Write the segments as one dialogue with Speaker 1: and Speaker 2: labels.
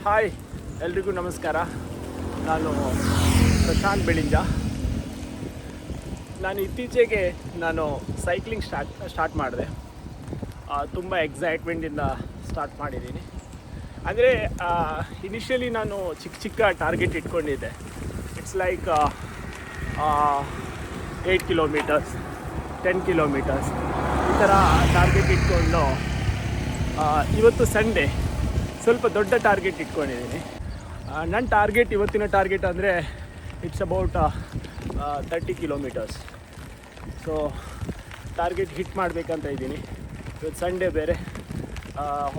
Speaker 1: Hi, ಎಲ್ರಿಗೂ ನಮಸ್ಕಾರ. ನಾನು ಪ್ರಶಾಂತ್ ಬೆಳಿಂಜ. ನಾನು ಇತ್ತೀಚೆಗೆ ಸೈಕ್ಲಿಂಗ್ ಸ್ಟಾರ್ಟ್ ಮಾಡಿದೆ. ತುಂಬ ಎಕ್ಸೈಟ್ಮೆಂಟಿಂದ ಸ್ಟಾರ್ಟ್ ಮಾಡಿದ್ದೀನಿ. ಅಂದರೆ ಇನಿಷಿಯಲಿ ನಾನು ಚಿಕ್ಕ ಟಾರ್ಗೆಟ್ ಇಟ್ಕೊಂಡಿದ್ದೆ. ಇಟ್ಸ್ ಲೈಕ್ 8 ಕಿಲೋಮೀಟರ್ಸ್, 10 ಕಿಲೋಮೀಟರ್ಸ್ ಈ ಥರ ಟಾರ್ಗೆಟ್ ಇಟ್ಕೊಂಡು ಇವತ್ತು ಸಂಡೇ ಸ್ವಲ್ಪ ದೊಡ್ಡ ಟಾರ್ಗೆಟ್ ಇಟ್ಕೊಂಡಿದ್ದೀನಿ. ನನ್ನ ಇವತ್ತಿನ ಟಾರ್ಗೆಟ್ ಅಂದರೆ it's about 30 kilometres. So target hit ಮಾಡಬೇಕಂತ ಇದ್ದೀನಿ. ಇವತ್ತು ಸಂಡೇ ಬೇರೆ,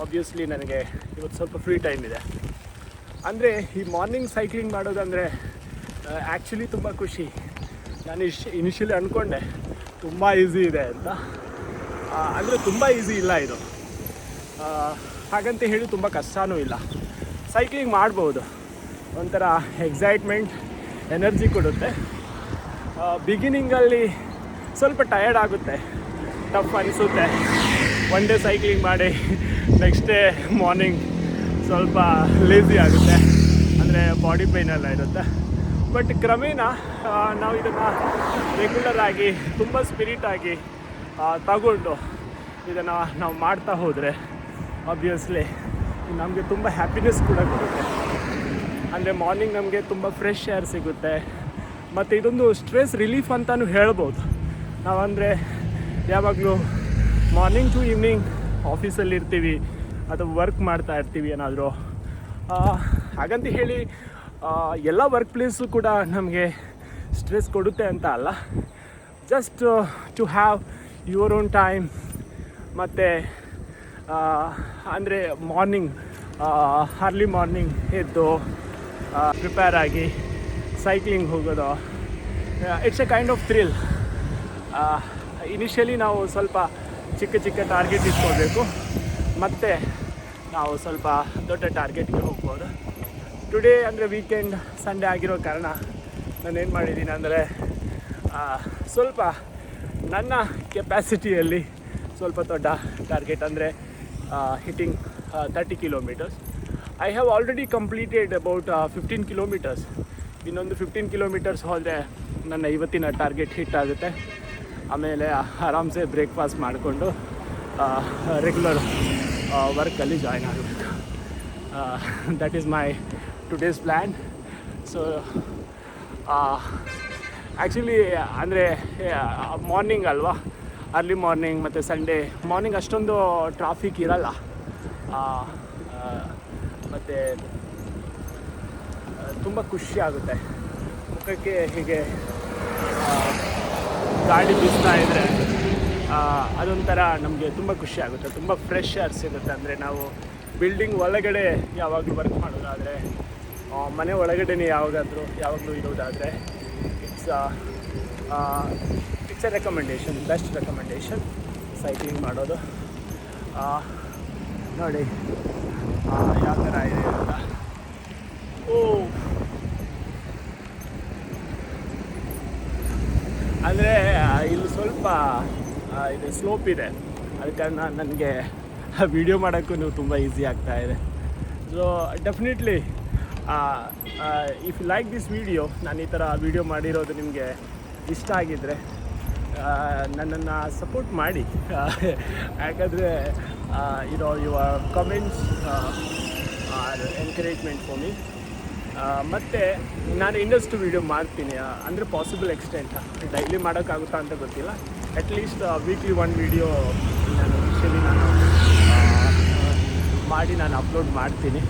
Speaker 1: ಆಬ್ವಿಯಸ್ಲಿ ನನಗೆ ಇವತ್ತು ಸ್ವಲ್ಪ ಫ್ರೀ ಟೈಮ್ ಇದೆ. ಅಂದರೆ ಈ ಮಾರ್ನಿಂಗ್ ಸೈಕ್ಲಿಂಗ್ ಮಾಡೋದಂದರೆ ಆ್ಯಕ್ಚುಲಿ ತುಂಬ ಖುಷಿ. ನಾನು ಇನಿಷಿಯಲಿ ಅಂದ್ಕೊಂಡೆ ತುಂಬ ಈಸಿ ಇದೆ ಅಂತ. ಅಂದರೆ ತುಂಬ ಈಸಿ ಇಲ್ಲ ಇದು. ಹಾಗಂತ ಹೇಳಿ ತುಂಬ ಕಷ್ಟವೂ ಇಲ್ಲ. ಸೈಕ್ಲಿಂಗ್ ಮಾಡ್ಬೋದು, ಒಂಥರ ಎಕ್ಸೈಟ್ಮೆಂಟ್, ಎನರ್ಜಿ ಕೊಡುತ್ತೆ. ಬಿಗಿನಿಂಗಲ್ಲಿ ಸ್ವಲ್ಪ ಟಯರ್ಡ್ ಆಗುತ್ತೆ, ಟಫ್ ಅನಿಸುತ್ತೆ. ಒನ್ ಡೇ ಸೈಕ್ಲಿಂಗ್ ಮಾಡಿ ನೆಕ್ಸ್ಟ್ ಡೇ ಮಾರ್ನಿಂಗ್ ಸ್ವಲ್ಪ ಲೇಸಿ ಆಗುತ್ತೆ, ಅಂದರೆ ಬಾಡಿ ಪೇಯ್ನೆಲ್ಲ ಇರುತ್ತೆ. ಬಟ್ ಕ್ರಮೇಣ ನಾವು ಇದನ್ನು ರೆಗ್ಯುಲರ್ ಆಗಿ ತುಂಬ ಸ್ಪಿರಿಟಾಗಿ ತಗೊಂಡು ಇದನ್ನು ನಾವು ಮಾಡ್ತಾ ಹೋದರೆ ಆಬ್ವಿಯಸ್ಲಿ ನಮಗೆ ತುಂಬ ಹ್ಯಾಪಿನೆಸ್ ಕೂಡ ಕೊಡುತ್ತೆ. ಅಂದರೆ ಮಾರ್ನಿಂಗ್ ನಮಗೆ ತುಂಬ ಫ್ರೆಶ್ ಏರ್ ಸಿಗುತ್ತೆ, ಮತ್ತು ಇದೊಂದು ಸ್ಟ್ರೆಸ್ ರಿಲೀಫ್ ಅಂತಲೂ ಹೇಳ್ಬೋದು. ನಾವಂದರೆ ಯಾವಾಗಲೂ ಮಾರ್ನಿಂಗ್ ಟು ಈವ್ನಿಂಗ್ ಆಫೀಸಲ್ಲಿ ಇರ್ತೀವಿ ಅಥವಾ ವರ್ಕ್ ಮಾಡ್ತಾ ಇರ್ತೀವಿ ಏನಾದರೂ. ಹಾಗಂತ ಹೇಳಿ ಎಲ್ಲ ವರ್ಕ್ ಪ್ಲೇಸು ಕೂಡ ನಮಗೆ ಸ್ಟ್ರೆಸ್ ಕೊಡುತ್ತೆ ಅಂತ ಅಲ್ಲ. Just to have your own time. ಮತ್ತು ಅಂದರೆ ಮಾರ್ನಿಂಗ್ ಅರ್ಲಿ ಮಾರ್ನಿಂಗ್ ಎದ್ದು ಪ್ರಿಪೇರ್ ಆಗಿ ಸೈಕ್ಲಿಂಗ್ ಹೋಗೋದು, it's a kind of thrill. Initially ನಾವು ಸ್ವಲ್ಪ ಚಿಕ್ಕ ಟಾರ್ಗೆಟ್ ಇಟ್ಕೊಳ್ಬೇಕು, ಮತ್ತು ನಾವು ಸ್ವಲ್ಪ ದೊಡ್ಡ ಟಾರ್ಗೆಟ್ಗೆ ಹೋಗ್ಬೋದು. ಟುಡೇ ಅಂದರೆ ವೀಕೆಂಡ್, ಸಂಡೇ ಆಗಿರೋ ಕಾರಣ ನಾನೇನು ಮಾಡಿದ್ದೀನಿ ಅಂದರೆ ಸ್ವಲ್ಪ ನನ್ನ ಕೆಪ್ಯಾಸಿಟಿಯಲ್ಲಿ ಸ್ವಲ್ಪ ದೊಡ್ಡ ಟಾರ್ಗೆಟ್, ಅಂದರೆ hitting 30 kilometres. I have already completed about 15 kilometres. ಇನ್ನೊಂದು 15 ಕಿಲೋಮೀಟರ್ಸ್ ಹೋದರೆ ನನ್ನ ಇವತ್ತಿನ ಟಾರ್ಗೆಟ್ ಹಿಟ್ ಆಗುತ್ತೆ. ಆಮೇಲೆ ಆರಾಮ್ಸೆ ಬ್ರೇಕ್ಫಾಸ್ಟ್ ಮಾಡಿಕೊಂಡು ರೆಗ್ಯುಲರ್ ವರ್ಕಲ್ಲಿ ಜಾಯ್ನ್ ಆಗಬೇಕು. That is my today's plan. So actually ಅಂದರೆ ಮಾರ್ನಿಂಗ್ ಅಲ್ವಾ, ಅರ್ಲಿ ಮಾರ್ನಿಂಗ್ ಮತ್ತು ಸಂಡೇ ಮಾರ್ನಿಂಗ್ ಅಷ್ಟೊಂದು ಟ್ರಾಫಿಕ್ ಇರಲ್ಲ. ಮತ್ತು ತುಂಬ ಖುಷಿ ಆಗುತ್ತೆ. ಮುಖಕ್ಕೆ ಹೀಗೆ ಗಾಳಿ ಬೀಸ್ತಾ ಇದ್ದರೆ ಅದೊಂಥರ ನಮಗೆ ತುಂಬ ಖುಷಿ ಆಗುತ್ತೆ, ತುಂಬ ಫ್ರೆಶ್ ಏರ್ ಸಿಗುತ್ತೆ. ಅಂದರೆ ನಾವು ಬಿಲ್ಡಿಂಗ್ ಒಳಗಡೆ ಯಾವಾಗಲೂ ವರ್ಕ್ ಮಾಡೋದಾದರೆ, ಮನೆ ಒಳಗಡೆನೇ ಯಾವಾಗಲೂ ಇರೋದಾದರೆ it's a recommendation, best recommendation cycling ಮಾಡೋದು. ನೋಡಿ ಯಾವ ಥರ ಇದೆ ಅಂತ. ಅಂದರೆ ಇಲ್ಲಿ ಸ್ವಲ್ಪ ಇದು ಸ್ಲೋಪ್ ಇದೆ, ಅದಕ್ಕೆ ನನಗೆ ವಿಡಿಯೋ ಮಾಡೋಕ್ಕೂ ತುಂಬ ಈಸಿ ಆಗ್ತಾಯಿದೆ. So definitely if you like this video, ನಾನು ಈ ಥರ ವಿಡಿಯೋ ಮಾಡಿರೋದು ನಿಮಗೆ ಇಷ್ಟ ಆಗಿದ್ದರೆ ನನ್ನನ್ನು ಸಪೋರ್ಟ್ ಮಾಡಿ. ಯಾಕಂದರೆ your comments are encouragement for me. ಮತ್ತು ನಾನು ಇನ್ನಷ್ಟು ವೀಡಿಯೋ ಮಾಡ್ತೀನಿ, ಅಂದರೆ ಪಾಸಿಬಲ್ ಎಕ್ಸ್ಟೆಂಟ್. ಡೈಲಿ ಮಾಡೋಕ್ಕಾಗುತ್ತಾ ಅಂತ ಗೊತ್ತಿಲ್ಲ, ಅಟ್ಲೀಸ್ಟ್ ವೀಕ್ಲಿ 1 ವೀಡಿಯೋ ನಾನು ಮಾಡಿ ನಾನು ಅಪ್ಲೋಡ್ ಮಾಡ್ತೀನಿ.